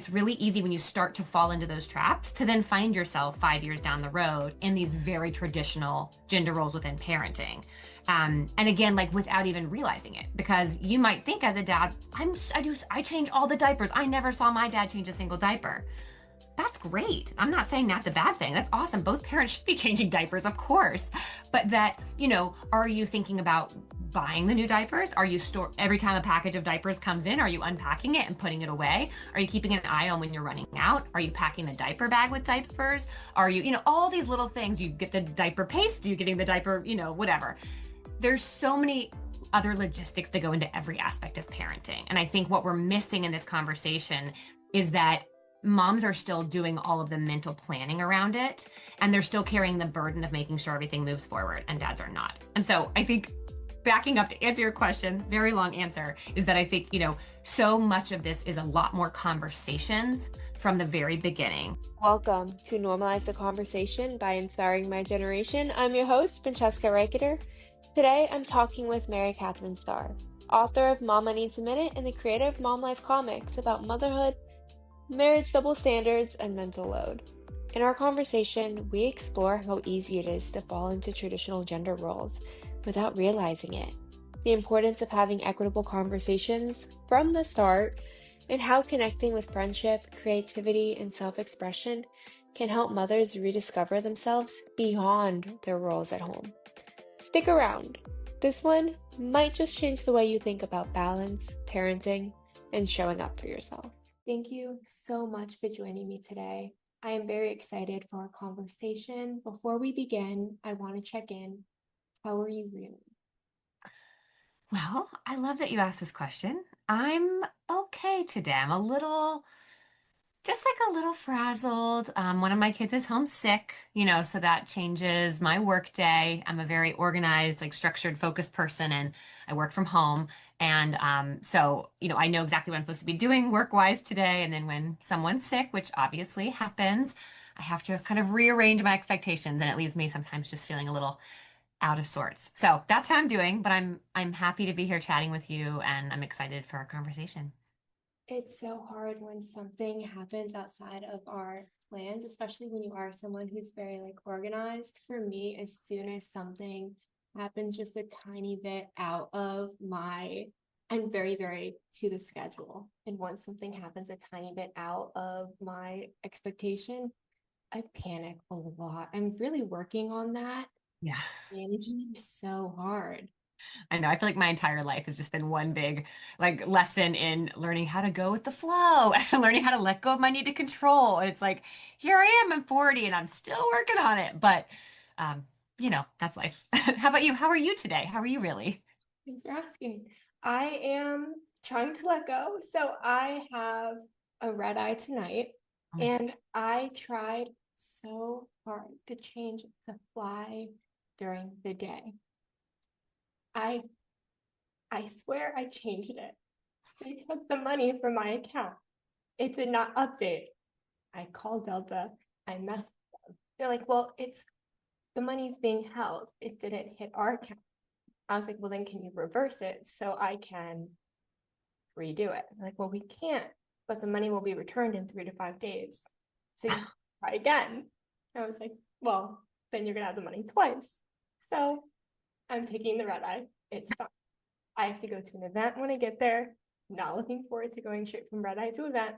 it's really easy when you start to fall into those traps to then find yourself 5 years down the road in these very traditional gender roles within parenting. And again, like without even realizing it, because you might think as a dad, I change all the diapers. I never saw my dad change a single diaper. That's great. I'm not saying that's a bad thing. That's awesome. Both parents should be changing diapers, of course. But that, are you thinking about buying the new diapers? Are you every time a package of diapers comes in, are you unpacking it and putting it away? Are you keeping an eye on when you're running out? Are you packing the diaper bag with diapers? Are you, all these little things, you get the diaper paste, you getting the diaper, whatever. There's so many other logistics that go into every aspect of parenting. And I think what we're missing in this conversation is that moms are still doing all of the mental planning around it, and they're still carrying the burden of making sure everything moves forward, and dads are not. And so I think, backing up to answer your question, very long answer, is that I think, so much of this is a lot more conversations from the very beginning. Welcome to Normalize the Conversation by Inspiring My Generation. I'm your host, Francesca Reicheter. Today, I'm talking with MaryCatherine Starr, author of Mama Needs a Minute and the creator of Mom Life Comics, about motherhood, marriage double standards, and mental load. In our conversation, we explore how easy it is to fall into traditional gender roles without realizing it, the importance of having equitable conversations from the start, and how connecting with friendship, creativity, and self-expression can help mothers rediscover themselves beyond their roles at home. Stick around. This one might just change the way you think about balance, parenting, and showing up for yourself. Thank you so much for joining me today. I am very excited for our conversation. Before we begin, I want to check in. How are you really? Well, I love that you asked this question. I'm okay today. Just like a little frazzled. One of my kids is homesick, so that changes my work day. I'm a very organized, like structured, focused person, and I work from home. And so, I know exactly what I'm supposed to be doing work-wise today. And then when someone's sick, which obviously happens, I have to kind of rearrange my expectations, and it leaves me sometimes just feeling a little out of sorts. So that's how I'm doing, but I'm happy to be here chatting with you, and I'm excited for our conversation. It's so hard when something happens outside of our plans, especially when you are someone who's very organized. For me, as soon as something happens just a tiny bit out of I'm very, very to the schedule. And once something happens a tiny bit out of my expectation, I panic a lot. I'm really working on that. Yeah. Managing is so hard. I know. I feel like my entire life has just been one big lesson in learning how to go with the flow and learning how to let go of my need to control. And it's like, here I am, I'm 40 and I'm still working on it. But um, that's life. How about you? How are you today? How are you really? Thanks for asking. I am trying to let go. So I have a red eye tonight, Oh my and gosh. I tried so hard to change it to fly during the day. I I swear I changed it. They took the money from my account. It did not update. I called Delta. I messaged them. They're like, well, it's the money's being held. It didn't hit our account. I was like, well, then can you reverse it so I can redo it? They're like, well, we can't, but the money will be returned in 3 to 5 days. So you try again. I was like, well, then you're gonna have the money twice. So I'm taking the red eye. It's fine. I have to go to an event when I get there. Not looking forward to going straight from red eye to event.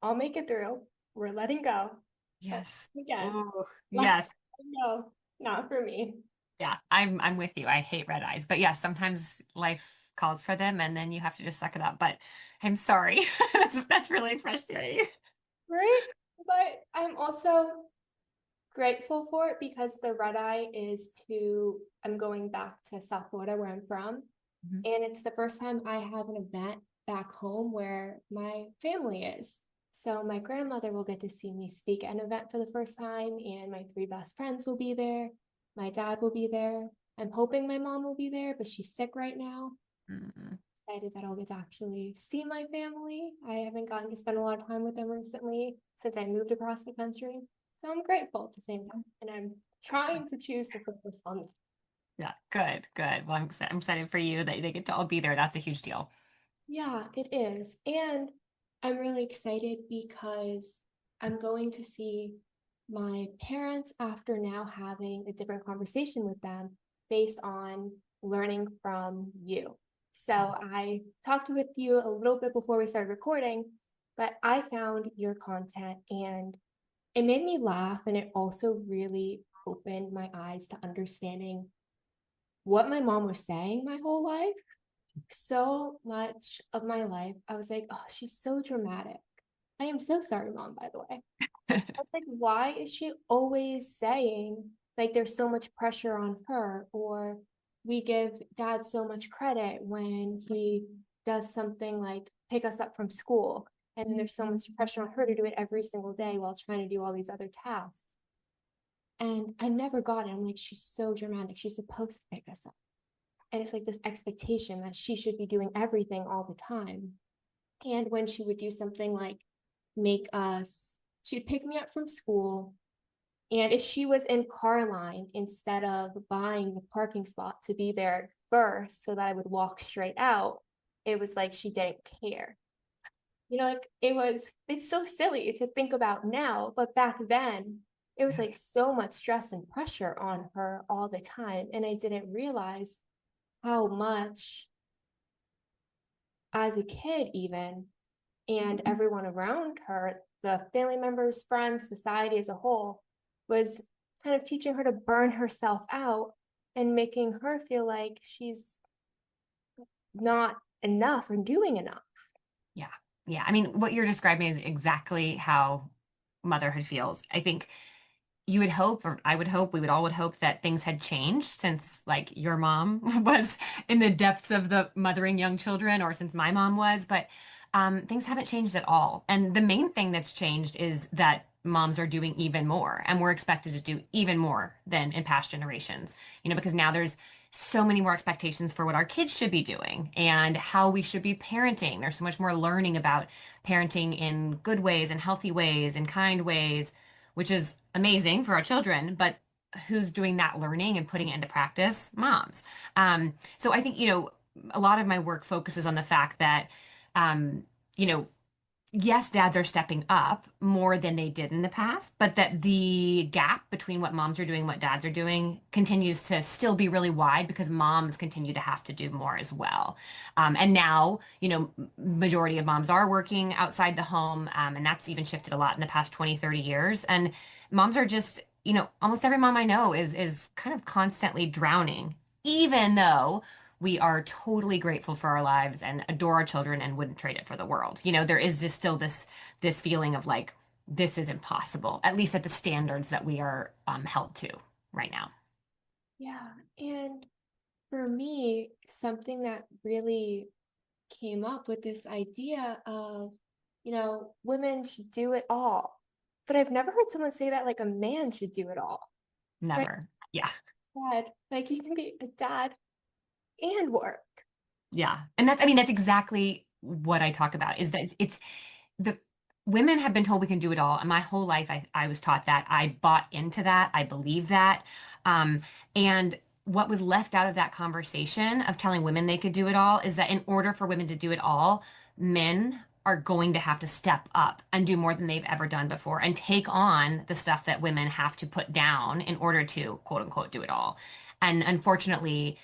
I'll make it through. We're letting go. But Yes. again, Oh, letting yes. go, not for me. Yeah, I'm with you. I hate red eyes. But yeah, sometimes life calls for them and then you have to just suck it up. But I'm sorry. That's really frustrating. Right? But I'm also grateful for it because the red eye I'm going back to South Florida where I'm from. Mhm. And it's the first time I have an event back home where my family is. So my grandmother will get to see me speak at an event for the first time, and my three best friends will be there. My dad will be there. I'm hoping my mom will be there, but she's sick right now. Mm. Excited that I'll get to actually see my family. I haven't gotten to spend a lot of time with them recently since I moved across the country. So I'm grateful at the same time, and I'm trying to choose to focus on that. Yeah, good, good. Well, I'm excited for you that they get to all be there. That's a huge deal. Yeah, it is. And I'm really excited because I'm going to see my parents after now having a different conversation with them based on learning from you. So I talked with you a little bit before we started recording, but I found your content and it made me laugh, and it also really opened my eyes to understanding what my mom was saying my whole life. So much of my life, I was like, oh, she's so dramatic. I am so sorry, mom, by the way. I was like, why is she always saying like there's so much pressure on her, or we give dad so much credit when he does something like pick us up from school, and then there's so much pressure on her to do it every single day while trying to do all these other tasks. And I never got it. I'm like, she's so dramatic. She's supposed to pick us up. And it's like this expectation that she should be doing everything all the time. And when she would do something like make us, she'd pick me up from school. And if she was in car line, instead of buying the parking spot to be there first so that I would walk straight out, it was like she didn't care. Like it's so silly to think about now, but back then it was Yeah. like so much stress and pressure on her all the time. And I didn't realize how much as a kid, even, and everyone around her, the family members, friends, society as a whole, was kind of teaching her to burn herself out and making her feel like she's not enough or doing enough. Yeah. Yeah. I mean, what you're describing is exactly how motherhood feels. I think you would hope, or I would hope, we would all would hope that things had changed since like your mom was in the depths of the mothering young children, or since my mom was, but things haven't changed at all. And the main thing that's changed is that moms are doing even more, and we're expected to do even more than in past generations, because now there's so many more expectations for what our kids should be doing and how we should be parenting. There's so much more learning about parenting in good ways and healthy ways and kind ways, which is amazing for our children, but who's doing that learning and putting it into practice? Moms. So I think, a lot of my work focuses on the fact that, um, you know, yes, dads are stepping up more than they did in the past, but that the gap between what moms are doing and what dads are doing continues to still be really wide because moms continue to have to do more as well. And now, majority of moms are working outside the home, and that's even shifted a lot in the past 20, 30 years. And moms are just, almost every mom I know is kind of constantly drowning, even though we are totally grateful for our lives and adore our children and wouldn't trade it for the world. There is just still this feeling of like this is impossible, at least at the standards that we are held to right now. Yeah. And for me, something that really came up with this idea of, women should do it all. But I've never heard someone say that like a man should do it all. Right? Never. Yeah. Dad, like you can be a dad and work. Yeah. And I mean, that's exactly what I talk about is that it's the women have been told we can do it all. And my whole life, I was taught that. I bought into that. I believe that. And what was left out of that conversation of telling women they could do it all is that in order for women to do it all, men are going to have to step up and do more than they've ever done before and take on the stuff that women have to put down in order to quote unquote do it all. And unfortunately,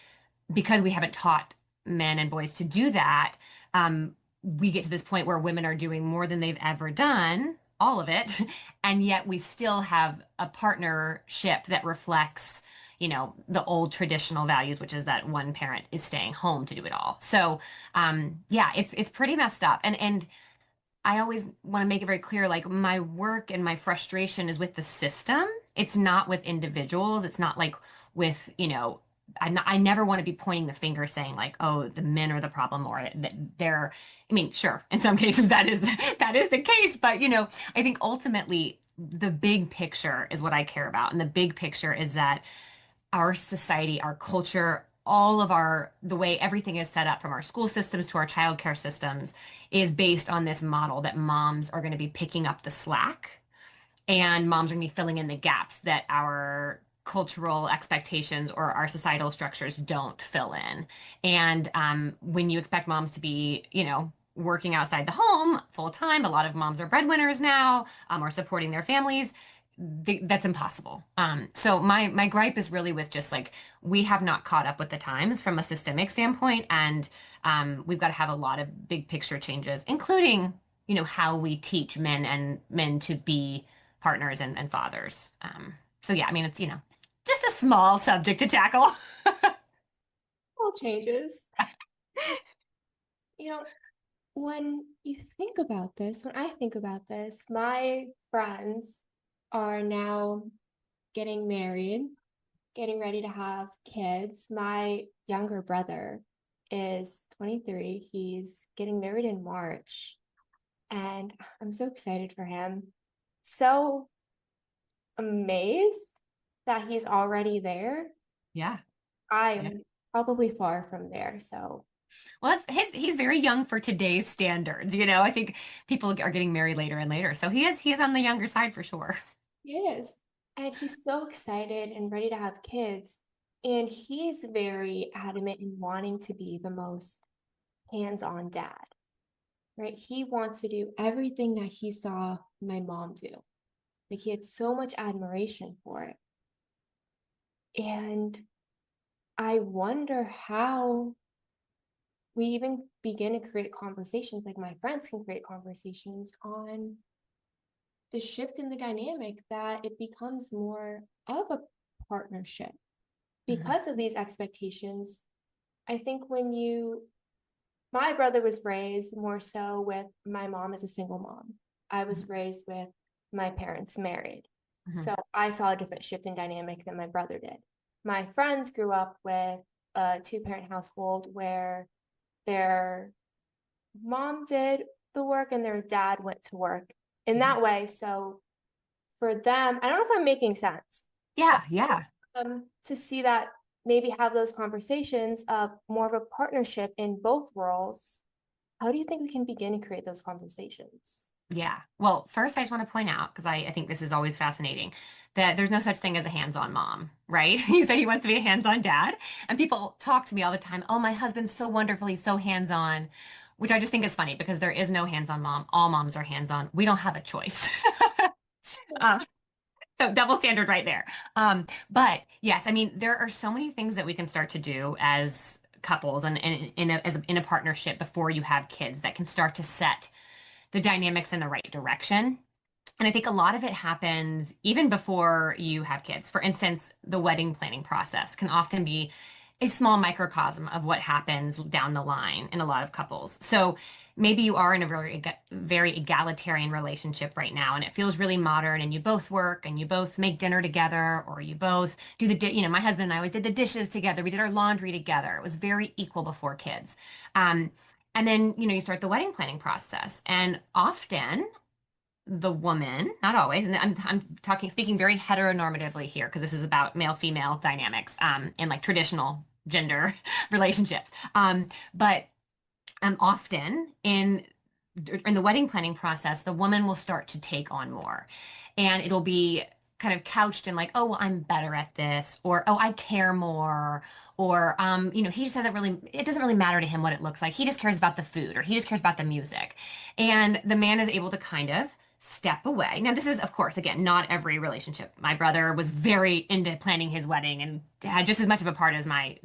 because we haven't taught men and boys to do that, we get to this point where women are doing more than they've ever done, all of it, and yet we still have a partnership that reflects, the old traditional values, which is that one parent is staying home to do it all. So, yeah, it's pretty messed up, and I always want to make it very clear, like my work and my frustration is with the system. It's not with individuals. It's not like with, I never want to be pointing the finger saying like, oh, the men are the problem or that they're, I mean, sure, in some cases that is the case, but I think ultimately the big picture is what I care about. And the big picture is that our society, our culture, all of the way everything is set up from our school systems to our childcare systems is based on this model that moms are going to be picking up the slack and moms are going to be filling in the gaps that our cultural expectations or our societal structures don't fill in. And when you expect moms to be, working outside the home full time. A lot of moms are breadwinners now, or supporting their families. That's impossible. So my gripe is really with just like we have not caught up with the times from a systemic standpoint, and we've got to have a lot of big picture changes, including how we teach men to be partners and fathers. So yeah, I mean it's just a small subject to tackle. All changes. You know, when you think about this, when I think about this, my friends are now getting married, getting ready to have kids. My younger brother is 23. He's getting married in March, and I'm so excited for him. So amazed that he's already there. Yeah. Yeah. I'm probably far from there. So Well, he's very young for today's standards. I think people are getting married later and later. So he is on the younger side for sure. he is. And he's so excited and ready to have kids. And he's very adamant in wanting to be the most hands-on dad, right? He wants to do everything that he saw my mom do. Like he had so much admiration for it. And I wonder how we even begin to create conversations, like my friends can create conversations on the shift in the dynamic that it becomes more of a partnership Mhm. because of these expectations. I think my brother was raised more so with my mom as a single mom. I was raised with my parents married. Mhm. So I saw a different shift in dynamic than my brother did. My friends grew up with a two-parent household where their mom did the work and their dad went to work in Mhm. that way. So for them, I don't know if I'm making sense, but Yeah, yeah. to see that maybe have those conversations of more of a partnership in both roles, how do you think we can begin to create those conversations? Yeah. Well, first, I just want to point out, because I think this is always fascinating, that there's no such thing as a hands-on mom, right? He said he wants to be a hands-on dad. And people talk to me all the time, oh, my husband's so wonderful. He's so hands-on, which I just think is funny because there is no hands-on mom. All moms are hands-on. We don't have a choice. Um, so double standard right there. But yes, I mean, there are so many things that we can start to do as couples and in a partnership before you have kids that can start to set the dynamics in the right direction. And I think a lot of it happens even before you have kids. For instance, the wedding planning process can often be a small microcosm of what happens down the line in a lot of couples. So maybe you are in a very egalitarian relationship right now and it feels really modern and you both work and you both make dinner together or you both do my husband and I always did the dishes together. We did our laundry together. It was very equal before kids. Um, and then, you start the wedding planning process. And often the woman, not always, and I'm speaking very heteronormatively here because this is about male female dynamics in like traditional gender relationships. But often in the wedding planning process, the woman will start to take on more, and it'll be kind of couched in like, oh, well, I'm better at this, or oh, I care more, or he just it doesn't really matter to him what it looks like. He just cares about the food, or he just cares about the music, and the man is able to kind of step away. Now, this is, of course, again, not every relationship. My brother was very into planning his wedding and had just as much of a part as my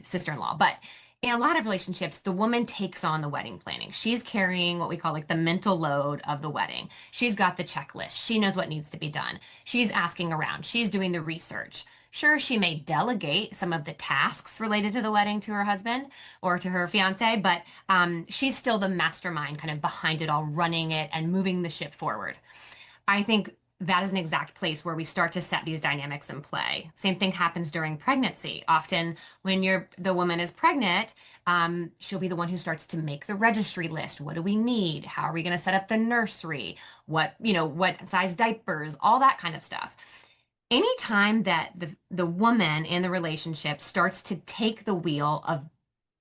sister-in-law, but in a lot of relationships, the woman takes on the wedding planning. She's carrying what we call like the mental load of the wedding. She's got the checklist. She knows what needs to be done. She's asking around. She's doing the research. Sure, she may delegate some of the tasks related to the wedding to her husband or to her fiance, but she's still the mastermind kind of behind it all, running it and moving the ship forward. I think that is an exact place where we start to set these dynamics in play. Same thing happens during pregnancy. Often, when the woman is pregnant, she'll be the one who starts to make the registry list. What do we need? How are we going to set up the nursery? What size diapers? All that kind of stuff. Anytime that the woman in the relationship starts to take the wheel of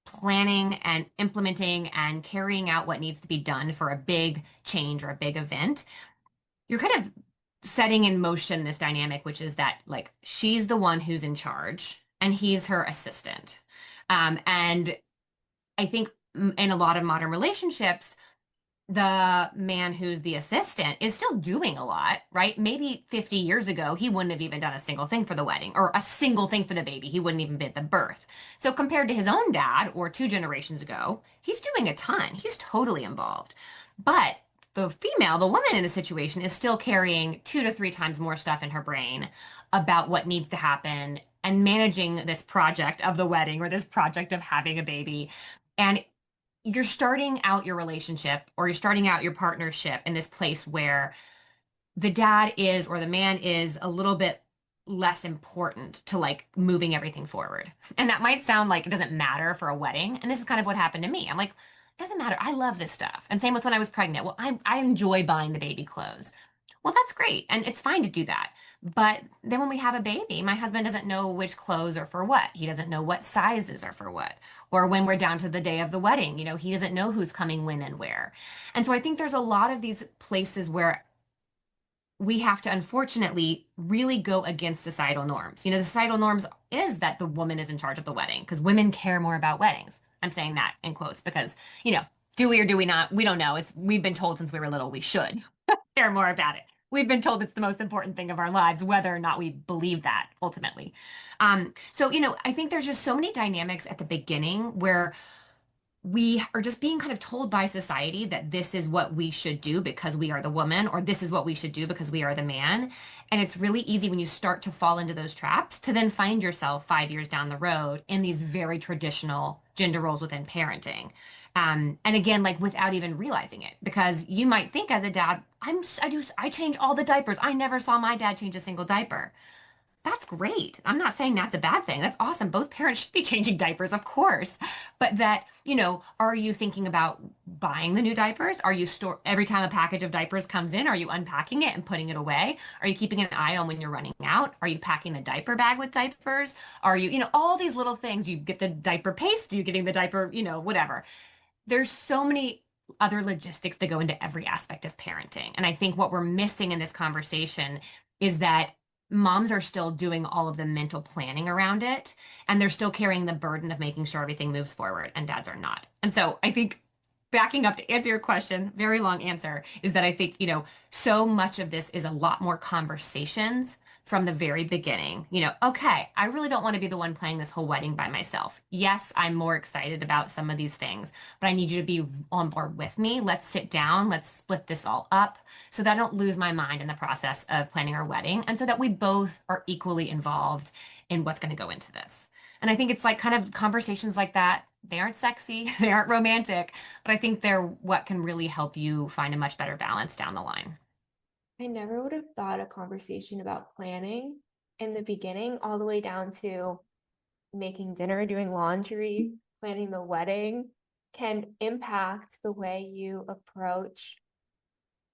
planning and implementing and carrying out what needs to be done for a big change or a big event, you're kind of setting in motion this dynamic, which is that like she's the one who's in charge and he's her assistant. And I think in a lot of modern relationships, the man who's the assistant is still doing a lot, right? Maybe 50 years ago, he wouldn't have even done a single thing for the wedding or a single thing for the baby. He wouldn't even be at the birth. So compared to his own dad or two generations ago, he's doing a ton. He's totally involved. But the female, the woman in the situation, is still carrying 2 to 3 times more stuff in her brain about what needs to happen and managing this project of the wedding or this project of having a baby. And you're starting out your relationship or you're starting out your partnership in this place where the dad is or the man is a little bit less important to like moving everything forward. And that might sound like it doesn't matter for a wedding. And this is kind of what happened to me. I'm like, it doesn't matter. I love this stuff. And same with when I was pregnant. Well, I enjoy buying the baby clothes. Well, that's great. And it's fine to do that. But then when we have a baby, my husband doesn't know which clothes are for what. He doesn't know what sizes are for what. Or when we're down to the day of the wedding, he doesn't know who's coming when and where. And so I think there's a lot of these places where we have to unfortunately really go against societal norms. The societal norms is that the woman is in charge of the wedding because women care more about weddings. I'm saying that in quotes because, do we or do we not? We don't know. We've been told since we were little we should care more about it. We've been told it's the most important thing of our lives, whether or not we believe that ultimately. So, I think there's just so many dynamics at the beginning where we are just being kind of told by society that this is what we should do because we are the woman, or this is what we should do because we are the man. And it's really easy when you start to fall into those traps to then find yourself 5 years down the road in these very traditional gender roles within parenting. And again, like without even realizing it, because you might think as a dad, I change all the diapers. I never saw my dad change a single diaper. That's great. I'm not saying that's a bad thing. That's awesome. Both parents should be changing diapers, of course. But that, are you thinking about buying the new diapers? Are you store every time a package of diapers comes in, are you unpacking it and putting it away? Are you keeping an eye on when you're running out? Are you packing the diaper bag with diapers? Are you, all these little things. You get the diaper paste, you getting the diaper, whatever. There's so many other logistics that go into every aspect of parenting. And I think what we're missing in this conversation is that moms are still doing all of the mental planning around it, and they're still carrying the burden of making sure everything moves forward, and dads are not. And so I think backing up to answer your question, very long answer, is that I think, so much of this is a lot more conversations from the very beginning. Okay, I really don't want to be the one planning this whole wedding by myself. Yes, I'm more excited about some of these things, but I need you to be on board with me. Let's sit down, let's split this all up so that I don't lose my mind in the process of planning our wedding, and so that we both are equally involved in what's going to go into this. And I think it's like kind of conversations like that. They aren't sexy, they aren't romantic, but I think they're what can really help you find a much better balance down the line. I never would have thought a conversation about planning in the beginning, all the way down to making dinner, doing laundry, planning the wedding, can impact the way you approach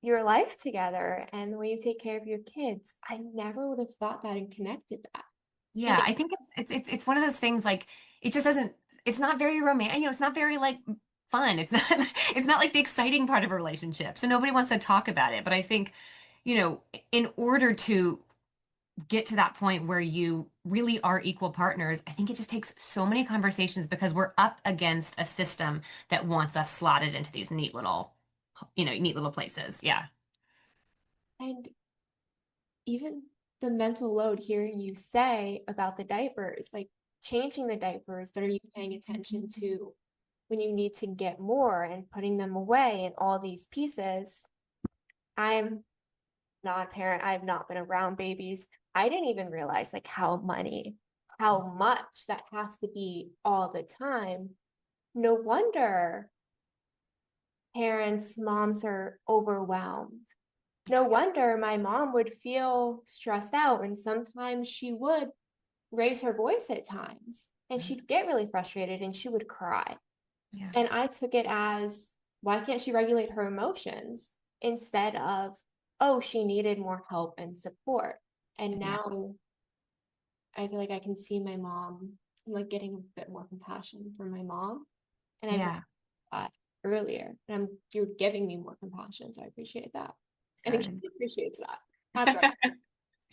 your life together and the way you take care of your kids. I never would have thought that and connected that. And Yeah, I think it's one of those things like it just doesn't it's not very romantic, it's not very like fun. It's not it's not like the exciting part of a relationship. So nobody wants to talk about it. But I think, in order to get to that point where you really are equal partners, I think it just takes so many conversations because we're up against a system that wants us slotted into these neat little places. Yeah. and even the mental load hearing you say about the diapers, like changing the diapers, but are you paying attention to when you need to get more and putting them away and all these pieces? I'm not a parent. I've not been around babies. I didn't even realize like how much that has to be all the time. No wonder moms are overwhelmed. No wonder my mom would feel stressed out, and sometimes she would raise her voice at times and she'd get really frustrated and she would cry. Yeah. And I took it as, why can't she regulate her emotions, instead of, oh, she needed more help and support. And Yeah. now I feel like I can see my mom, like getting a bit more compassion for my mom. And I Yeah. that earlier. And you're giving me more compassion. So I appreciate that. I think Good. she appreciates that. I'm sorry.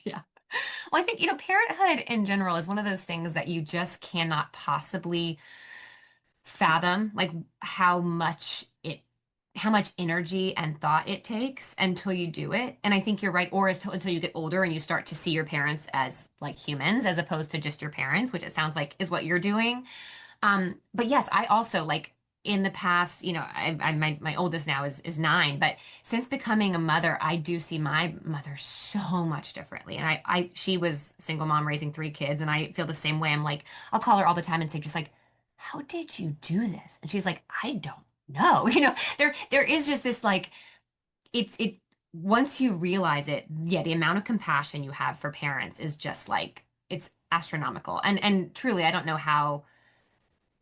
Yeah. Well, I think, parenthood in general is one of those things that you just cannot possibly fathom like how much energy and thought it takes until you do it. And I think you're right, or until you get older and you start to see your parents as like humans as opposed to just your parents, which it sounds like is what you're doing. But yes, I also like in the past, my oldest now is 9, but since becoming a mother, I do see my mother so much differently. And she was single mom raising 3 kids, and I feel the same way. I'm like, I'll call her all the time and say, just like, how did you do this? And she's like, I don't know. There is just this like, it once you realize it, yeah, the amount of compassion you have for parents is just like, it's astronomical. And truly, I don't know how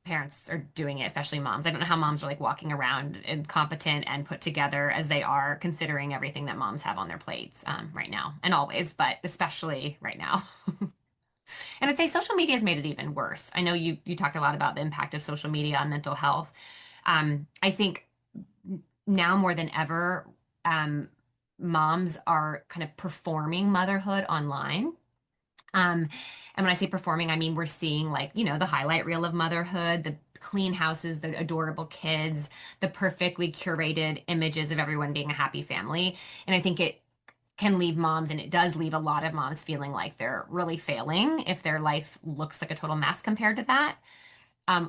parents are doing it, especially moms. I don't know how moms are like walking around and competent and put together as they are, considering everything that moms have on their plates right now and always, but especially right now. And I'd say social media has made it even worse. I know you talk a lot about the impact of social media on mental health. I think now more than ever, um, moms are kind of performing motherhood online. And when I say performing, I mean we're seeing like, the highlight reel of motherhood, the clean houses, the adorable kids, the perfectly curated images of everyone being a happy family. And I think it can leave moms, and it does leave a lot of moms feeling like they're really failing if their life looks like a total mess compared to that.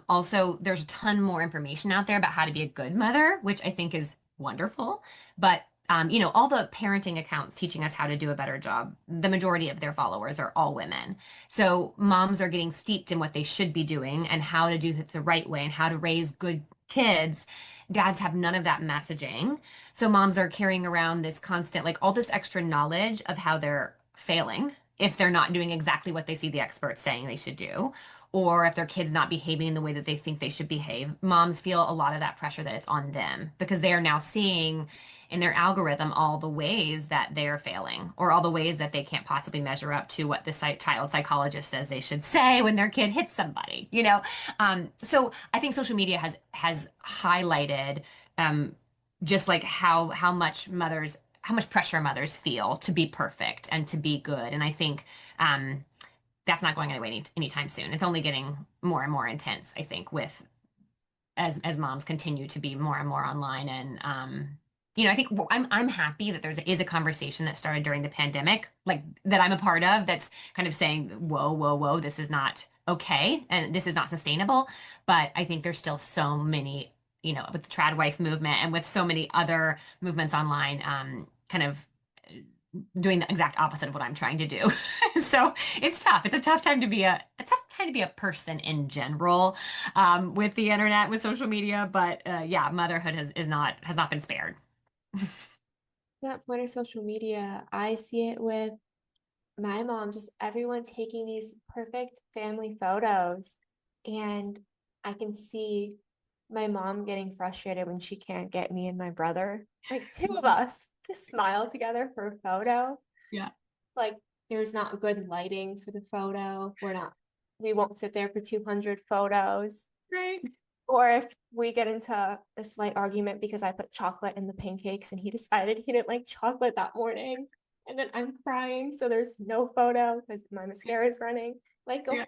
Also, there's a ton more information out there about how to be a good mother, which I think is wonderful. But all the parenting accounts teaching us how to do a better job, the majority of their followers are all women. So moms are getting steeped in what they should be doing and how to do it the right way and how to raise good kids. Dads have none of that messaging. So moms are carrying around this constant, like all this extra knowledge of how they're failing if they're not doing exactly what they see the experts saying they should do, or if their kids not behaving in the way that they think they should behave. Moms feel a lot of that pressure that it's on them because they are now seeing in their algorithm all the ways that they're failing or all the ways that they can't possibly measure up to what the child psychologist says they should say when their kid hits somebody. So I think social media has highlighted just like how much pressure mothers feel to be perfect and to be good. And I think that's not going away anytime soon. It's only getting more and more intense, I think, with as moms continue to be more and more online. And I think I'm happy that is a conversation that started during the pandemic, like that I'm a part of, that's kind of saying, whoa, whoa, whoa, this is not okay and this is not sustainable. But I think there's still so many, with the trad wife movement and with so many other movements online, kind of doing the exact opposite of what I'm trying to do. So it's tough. It's a tough time to be a person in general, with the internet, with social media. But yeah, motherhood has not been spared. That point of social media, I see it with my mom, just everyone taking these perfect family photos. And I can see my mom getting frustrated when she can't get me and my brother, like two of us, to smile together for a photo. Yeah. Like there's not good lighting for the photo. We won't sit there for 200 photos. Right. Or if we get into a slight argument because I put chocolate in the pancakes and he decided he didn't like chocolate that morning. And then I'm crying, so there's no photo because my mascara is running. Like a Yeah.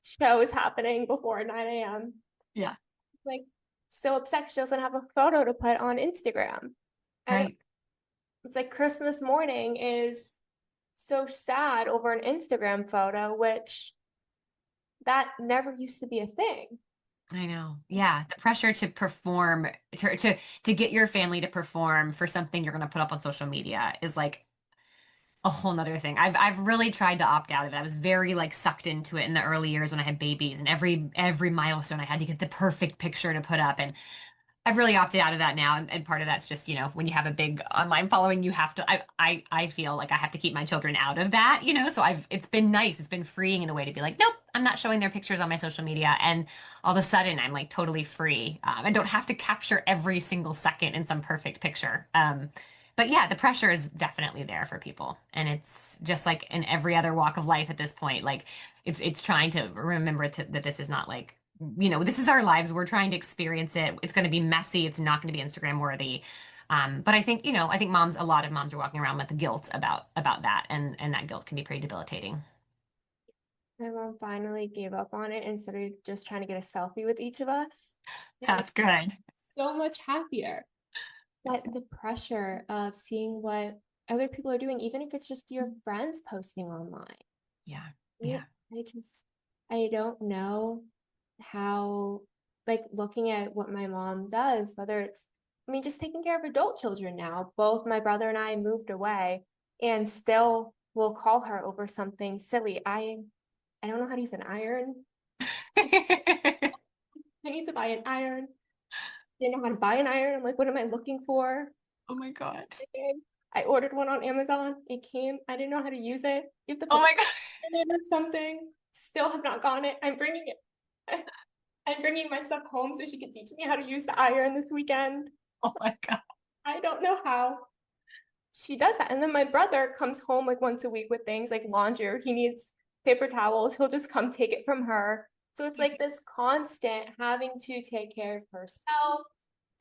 show is happening before 9 a.m. Yeah. Like so upset she doesn't have a photo to put on Instagram. And Right. it's like Christmas morning is so sad over an Instagram photo, which that never used to be a thing. I know. Yeah. The pressure to perform, to get your family to perform for something you're going to put up on social media is like a whole nother thing. I've really tried to opt out of it. I was very like sucked into it in the early years when I had babies, and every milestone I had to get the perfect picture to put up. And I've really opted out of that now, and part of that's just, when you have a big online following, you have to. I feel like I have to keep my children out of that. So it's been nice. It's been freeing in a way to be like, nope, I'm not showing their pictures on my social media, and all of a sudden I'm like totally free. I don't have to capture every single second in some perfect picture. But yeah, the pressure is definitely there for people, and it's just like in every other walk of life at this point. Like it's trying to remember that this is not like, this is our lives. We're trying to experience it. It's going to be messy. It's not going to be Instagram worthy. But I think, I think a lot of moms are walking around with the guilt about that. And that guilt can be pretty debilitating. My mom finally gave up on it and started just trying to get a selfie with each of us. And That's good. so much happier. But the pressure of seeing what other people are doing, even if it's just your friends posting online, Yeah. it, Yeah. I don't know how, like looking at what my mom does, whether it's, I mean, just taking care of adult children now. Both my brother and I moved away and still will call her over something silly. I don't know how to use an iron. I need to buy an iron. I didn't know how to buy an iron. I'm like, what am I looking for? Oh my God. I ordered one on Amazon. It came. I didn't know how to use it. You have to Oh put my God. it in or something. Still have not gotten it. I'm bringing it. I'm bringing my stuff home so she can teach me how to use the iron this weekend. Oh my God. I don't know how she does that. And then my brother comes home like once a week with things like laundry, or he needs paper towels. He'll just come take it from her. So it's like this constant having to take care of herself,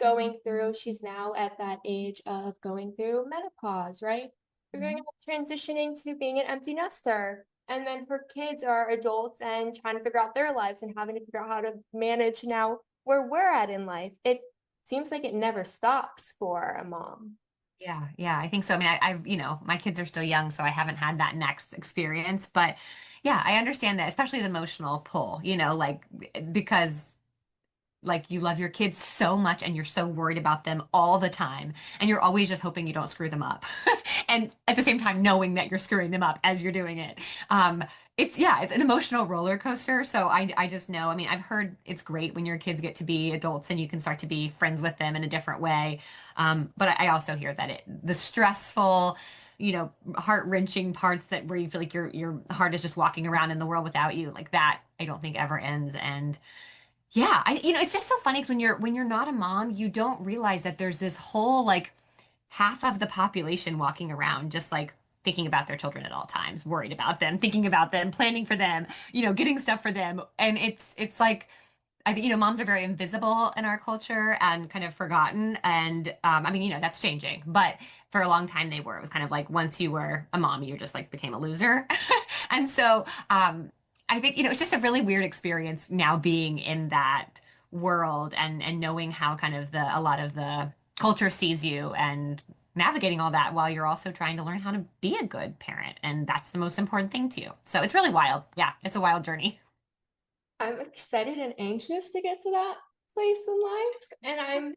going through, she's now at that age of going through menopause, right? Figuring out transitioning to being an empty nester. And then her kids are adults and trying to figure out their lives and having to figure out how to manage now where we're at in life. It seems like it never stops for a mom. Yeah, yeah, I think so. I mean, I've, my kids are still young, so I haven't had that next experience. But yeah, I understand that, especially the emotional pull, like because like you love your kids so much and you're so worried about them all the time and you're always just hoping you don't screw them up and at the same time knowing that you're screwing them up as you're doing it. um it's an emotional roller coaster, so I just know, I mean, I've heard it's great when your kids get to be adults and you can start to be friends with them in a different way. But I also hear that the stressful, heart-wrenching parts that where you feel like your heart is just walking around in the world without you, like that I don't think ever ends. And yeah, it's just so funny because when you're not a mom, you don't realize that there's this whole like half of the population walking around just like thinking about their children at all times, worried about them, thinking about them, planning for them, getting stuff for them. And it's like I think, moms are very invisible in our culture and kind of forgotten. And I mean, that's changing, but for a long time they were. It was kind of like once you were a mom, you just like became a loser. And so I think, it's just a really weird experience now being in that world and knowing how kind of a lot of the culture sees you and navigating all that while you're also trying to learn how to be a good parent. And that's the most important thing to you. So it's really wild. Yeah, it's a wild journey. I'm excited and anxious to get to that place in life. And I'm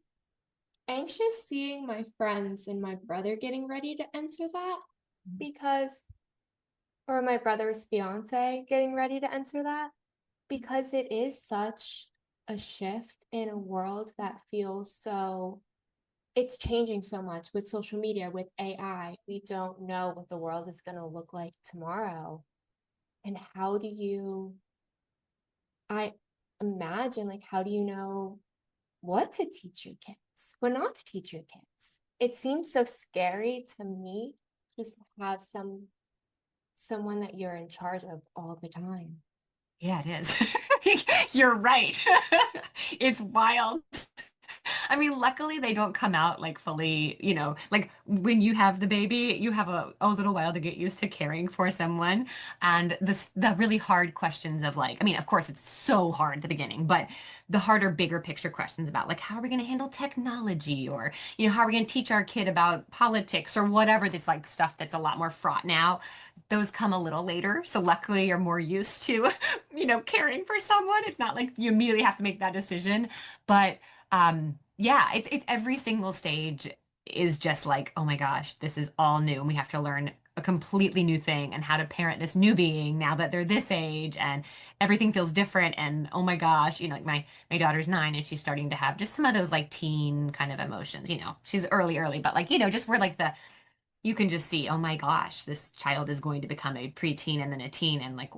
anxious seeing my friends and my brother getting ready to enter that because, or my brother's fiance getting ready to enter that because it is such a shift in a world that feels so, it's changing so much with social media, with AI. We don't know what the world is going to look like tomorrow. And how do you, I imagine, like, how do you know what to teach your kids, what not to teach your kids? It seems so scary to me just to have someone that you're in charge of all the time. Yeah, it is. You're right. It's wild. I mean, luckily they don't come out like fully, like when you have the baby, you have a little while to get used to caring for someone. And the really hard questions of like, I mean, of course it's so hard at the beginning, but the harder, bigger picture questions about like, how are we going to handle technology? Or, how are we going to teach our kid about politics or whatever, this like stuff that's a lot more fraught now. Those come a little later. So luckily you're more used to, caring for someone. It's not like you immediately have to make that decision. But yeah, it's every single stage is just like, oh my gosh, this is all new. And we have to learn a completely new thing and how to parent this new being now that they're this age and everything feels different. And oh my gosh, like my daughter's 9 and she's starting to have just some of those like teen kind of emotions. She's early, but like, just where like you can just see, oh my gosh, this child is going to become a preteen and then a teen, and like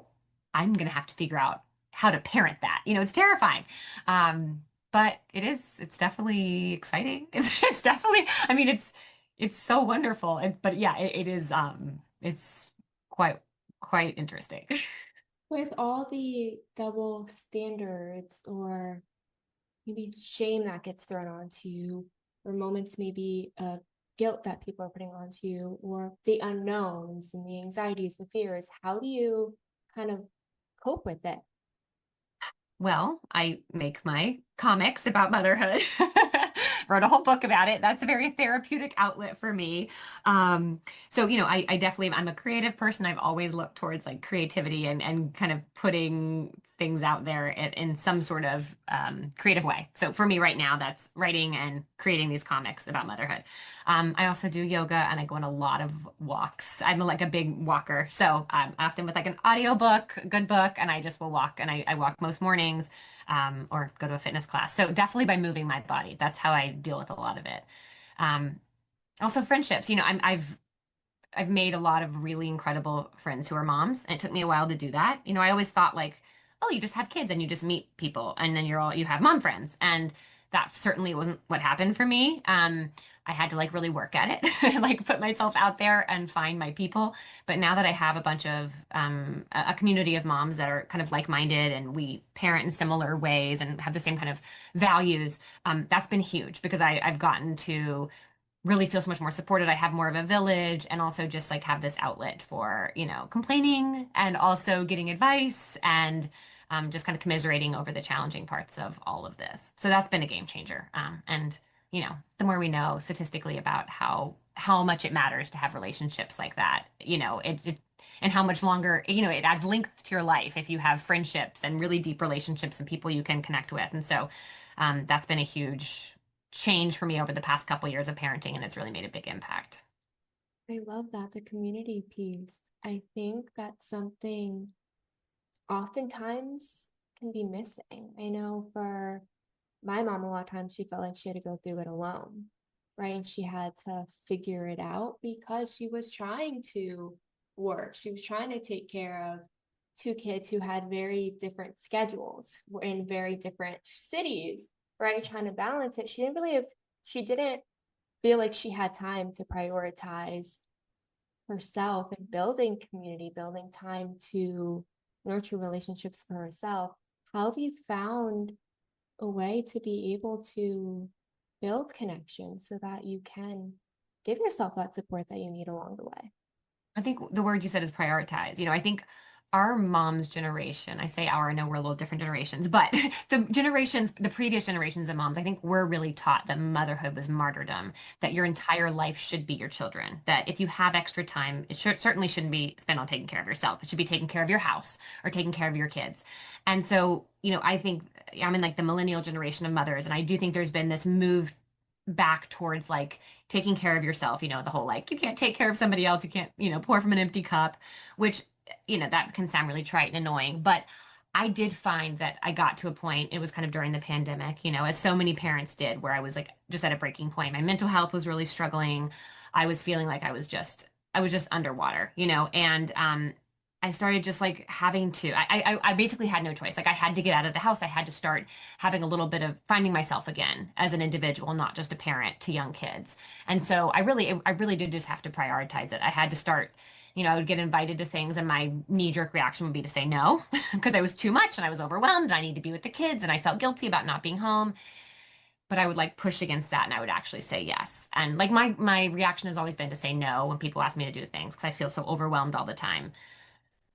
I'm gonna have to figure out how to parent that. It's terrifying. Um, but it's definitely exciting. It's definitely, I mean, it's so wonderful. But yeah, it is it's quite interesting. With all the double standards or maybe shame that gets thrown onto you, or moments maybe of guilt that people are putting onto you, or the unknowns and the anxieties, the fears, how do you kind of cope with it? Well, I make my comics about motherhood. Wrote a whole book about it. That's a very therapeutic outlet for me. So, I definitely, I'm a creative person. I've always looked towards like creativity and kind of putting things out there in some sort of creative way. So for me right now, that's writing and creating these comics about motherhood. I also do yoga and I go on a lot of walks. I'm like a big walker. So often with like an audiobook, a good book, and I just will walk and I walk most mornings or go to a fitness class. So definitely by moving my body, that's how I deal with a lot of it. Um, Also friendships, I've made a lot of really incredible friends who are moms, and it took me a while to do that. I always thought like, oh, you just have kids and you just meet people and then you have mom friends. And that certainly wasn't what happened for me. I had to like really work at it, like put myself out there and find my people. But now that I have a bunch of a community of moms that are kind of like-minded and we parent in similar ways and have the same kind of values, that's been huge because I've gotten to really feel so much more supported. I have more of a village and also just like have this outlet for, complaining and also getting advice and just kind of commiserating over the challenging parts of all of this. So that's been a game changer. And the more we know statistically about how much it matters to have relationships like that, it and how much longer, it adds length to your life if you have friendships and really deep relationships and people you can connect with. And so that's been a huge change for me over the past couple years of parenting, and it's really made a big impact. I love that, the community piece. I think that's something oftentimes can be missing. I know for my mom, a lot of times she felt like she had to go through it alone, right? And she had to figure it out because she was trying to work. She was trying to take care of two kids who had very different schedules, were in very different cities, right? Trying to balance it. She didn't feel like she had time to prioritize herself and building community, building time to nurture relationships for herself. How have you found a way to be able to build connections so that you can give yourself that support that you need along the way? I think the word you said is prioritize. I think our mom's generation, I say our, I know we're a little different generations, but the previous generations of moms, I think we're really taught that motherhood was martyrdom, that your entire life should be your children, that if you have extra time, certainly shouldn't be spent on taking care of yourself. It should be taking care of your house or taking care of your kids. And so, I think I'm in like the millennial generation of mothers, and I do think there's been this move back towards like taking care of yourself, the whole like you can't take care of somebody else, you can't, pour from an empty cup, which, that can sound really trite and annoying, but I did find that I got to a point, it was kind of during the pandemic, as so many parents did, where I was like just at a breaking point. My mental health was really struggling. I was feeling like I was just underwater, and I started just like having to, I basically had no choice. Like I had to get out of the house. I had to start having a little bit of finding myself again as an individual, not just a parent to young kids. And so I really did just have to prioritize it. I had to start, I would get invited to things and my knee-jerk reaction would be to say no because I was too much and I was overwhelmed and I need to be with the kids and I felt guilty about not being home. But I would like push against that and I would actually say yes. And like my reaction has always been to say no when people ask me to do things because I feel so overwhelmed all the time.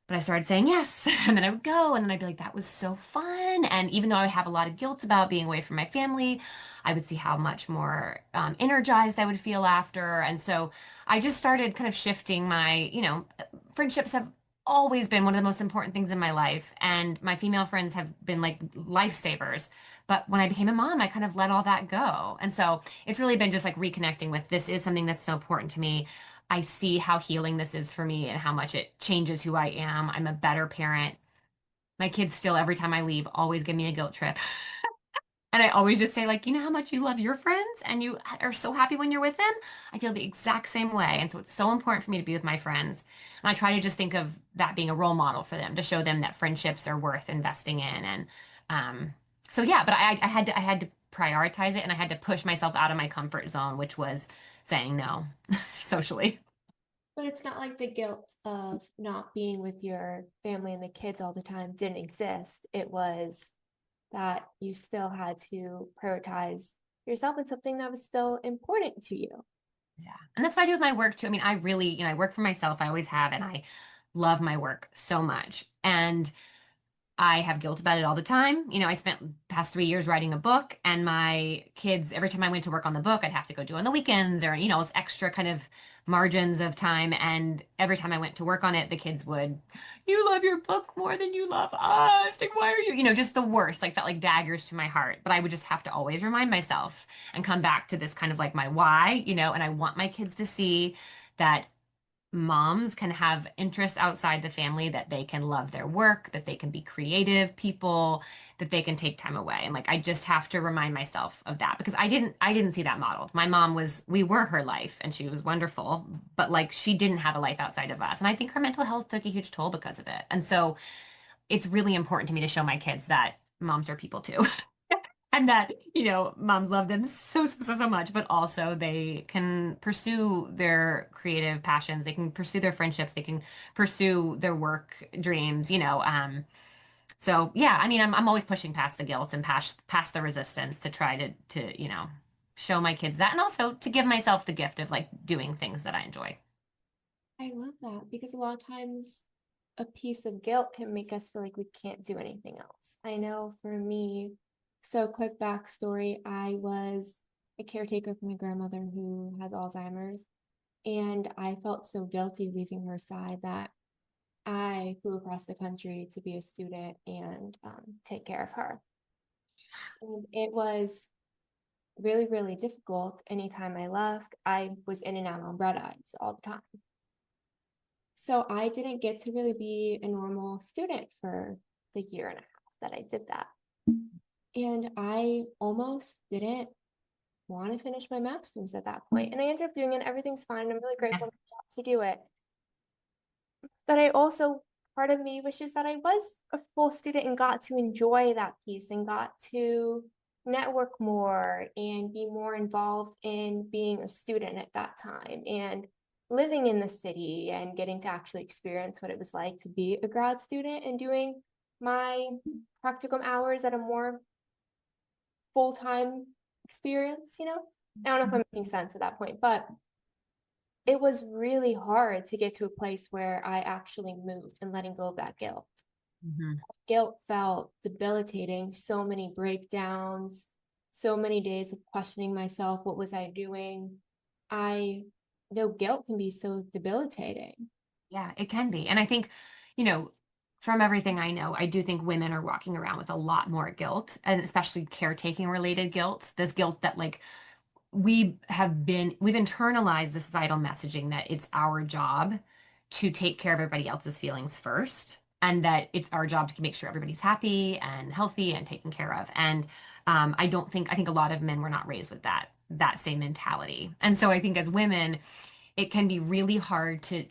But I started saying yes. And then I would go, and then I'd be like, that was so fun. And even though I would have a lot of guilt about being away from my family, I would see how much more energized I would feel after. And so I just started kind of shifting friendships have always been one of the most important things in my life. And my female friends have been like lifesavers. But when I became a mom, I kind of let all that go. And so it's really been just like reconnecting with this is something that's so important to me. I see how healing this is for me and how much it changes who I am. I'm a better parent. My kids still, every time I leave, always give me a guilt trip. And I always just say, like, how much you love your friends and you are so happy when you're with them? I feel the exact same way. And so it's so important for me to be with my friends. And I try to just think of that being a role model for them to show them that friendships are worth investing in. And so yeah, but I had to prioritize it and I had to push myself out of my comfort zone, which was saying no socially. But it's not like the guilt of not being with your family and the kids all the time didn't exist. It was that you still had to prioritize yourself and something that was still important to you. Yeah. And that's what I do with my work too. I mean, I really, I work for myself. I always have, and I love my work so much. And I have guilt about it all the time. I spent the past 3 years writing a book, and my kids, every time I went to work on the book, I'd have to go do it on the weekends or, it's extra kind of margins of time. And every time I went to work on it, the kids would, you love your book more than you love us. Like, why are you, just the worst, like felt like daggers to my heart. But I would just have to always remind myself and come back to this kind of like my why, and I want my kids to see that moms can have interests outside the family, that they can love their work, that they can be creative people, that they can take time away. And like I just have to remind myself of that because I didn't see that modeled. My mom was we were her life and she was wonderful, but like she didn't have a life outside of us. And I think her mental health took a huge toll because of it. And so it's really important to me to show my kids that moms are people too. And that, moms love them so, so, so, so much, but also they can pursue their creative passions. They can pursue their friendships. They can pursue their work dreams, So yeah, I mean, I'm always pushing past the guilt and past the resistance to try to, show my kids that and also to give myself the gift of like doing things that I enjoy. I love that because a lot of times a piece of guilt can make us feel like we can't do anything else. I know for me, so quick backstory, I was a caretaker for my grandmother who has Alzheimer's, and I felt so guilty leaving her side that I flew across the country to be a student and take care of her. And it was really, really difficult. Anytime I left, I was in and out on red eyes all the time. So I didn't get to really be a normal student for the year and a half that I did that. And I almost didn't want to finish my master's at that point. And I ended up doing it. Everything's fine. I'm really grateful to do it. But I also, part of me wishes that I was a full student and got to enjoy that piece and got to network more and be more involved in being a student at that time and living in the city and getting to actually experience what it was like to be a grad student and doing my practicum hours at a more full-time experience, I don't know if I'm making sense at that point, but it was really hard to get to a place where I actually moved and letting go of that guilt. Mm-hmm. Guilt felt debilitating, so many breakdowns, so many days of questioning myself. What was I doing? I know guilt can be so debilitating. Yeah, it can be. And I think, you know, from everything I know, I do think women are walking around with a lot more guilt, and especially caretaking related guilt. This guilt that like we've internalized the societal messaging that it's our job to take care of everybody else's feelings first, and that it's our job to make sure everybody's happy and healthy and taken care of. And I think a lot of men were not raised with that same mentality. And so I think as women, it can be really hard to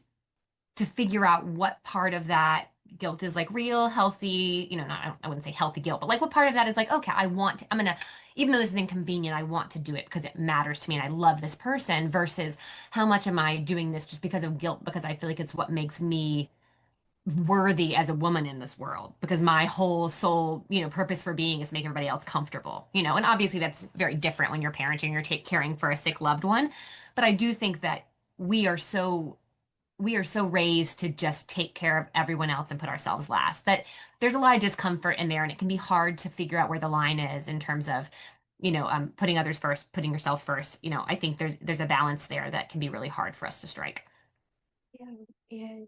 figure out what part of that guilt is like real healthy, not I wouldn't say healthy guilt, but like what part of that is like, okay, I'm gonna, even though this is inconvenient, I want to do it because it matters to me and I love this person, versus how much am I doing this just because of guilt, because I feel like it's what makes me worthy as a woman in this world, because my whole soul, purpose for being is to make everybody else comfortable, and obviously that's very different when you're parenting or caring for a sick loved one. But I do think that we are so we are so raised to just take care of everyone else and put ourselves last, that there's a lot of discomfort in there, and it can be hard to figure out where the line is in terms of putting others first, putting yourself first. I think there's a balance there that can be really hard for us to strike. Yeah, and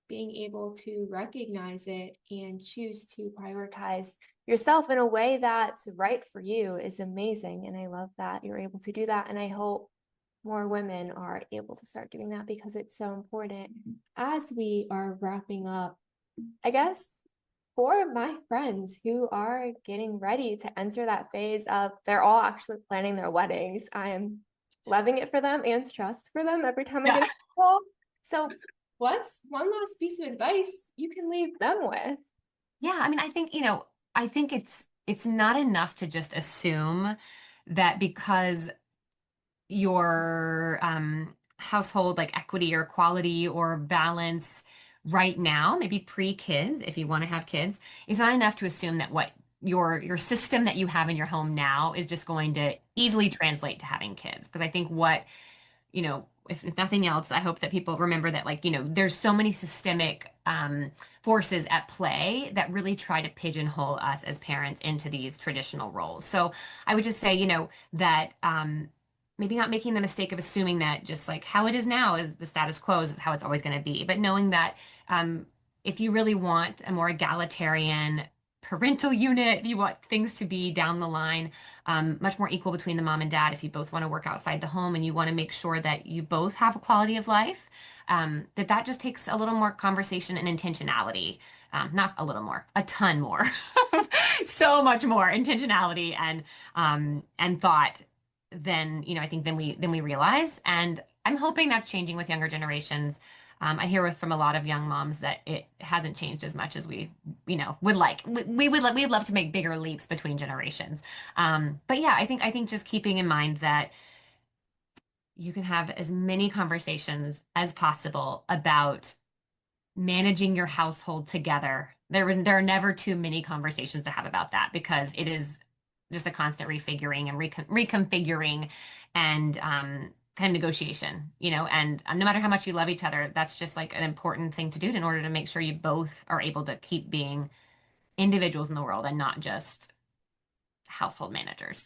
being able to recognize it and choose to prioritize yourself in a way that's right for you is amazing. And I love that you're able to do that. And I hope more women are able to start doing that because it's so important. As we are wrapping up, I guess for my friends who are getting ready to enter that phase of they're all actually planning their weddings, I am loving it for them and stressed for them every time I get a call. So what's one last piece of advice you can leave them with? Yeah, I mean, I think it's not enough to just assume that because your household like equity or quality or balance right now, maybe pre-kids, if you want to have kids, it's not enough to assume that what your system that you have in your home now is just going to easily translate to having kids. Because I think what if nothing else, I hope that people remember that, like, there's so many systemic forces at play that really try to pigeonhole us as parents into these traditional roles. So I would just say, that maybe not making the mistake of assuming that just like how it is now is the status quo is how it's always going to be, but knowing that um, if you really want a more egalitarian parental unit, if you want things to be down the line much more equal between the mom and dad, if you both want to work outside the home and you want to make sure that you both have a quality of life, that just takes a little more conversation and intentionality. Not a little more, a ton more, so much more intentionality and thought than I think than we realize. And I'm hoping that's changing with younger generations. I hear from a lot of young moms that it hasn't changed as much as we, would like. We'd love to make bigger leaps between generations. But yeah, I think just keeping in mind that you can have as many conversations as possible about managing your household together. There are never too many conversations to have about that because it is just a constant refiguring and reconfiguring and kind of negotiation, and no matter how much you love each other, that's just like an important thing to do in order to make sure you both are able to keep being individuals in the world and not just household managers.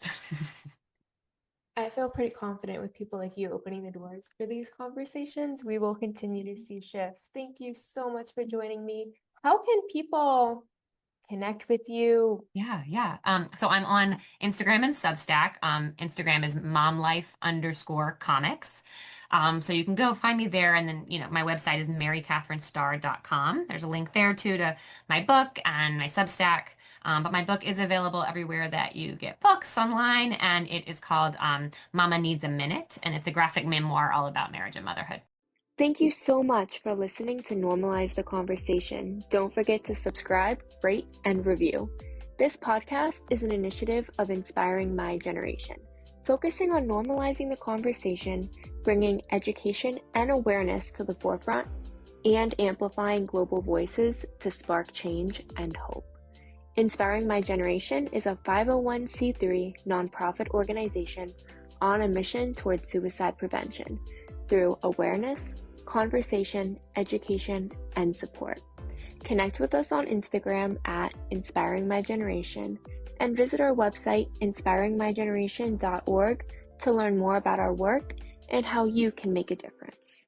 I feel pretty confident with people like you opening the doors for these conversations. We will continue to see shifts. Thank you so much for joining me. How can people connect with you? Yeah. So I'm on Instagram and Substack. Instagram is momlife_comics. So you can go find me there. And then, my website is MaryCatherineStarr.com. There's a link there too to my book and my Substack. But my book is available everywhere that you get books online, and it is called Mama Needs a Minute, and it's a graphic memoir all about marriage and motherhood. Thank you so much for listening to Normalize the Conversation. Don't forget to subscribe, rate, and review. This podcast is an initiative of Inspiring My Generation, focusing on normalizing the conversation, bringing education and awareness to the forefront, and amplifying global voices to spark change and hope. Inspiring My Generation is a 501c3 nonprofit organization on a mission towards suicide prevention through awareness, conversation, education, and support. Connect with us on Instagram at Inspiring My Generation and visit our website inspiringmygeneration.org to learn more about our work and how you can make a difference.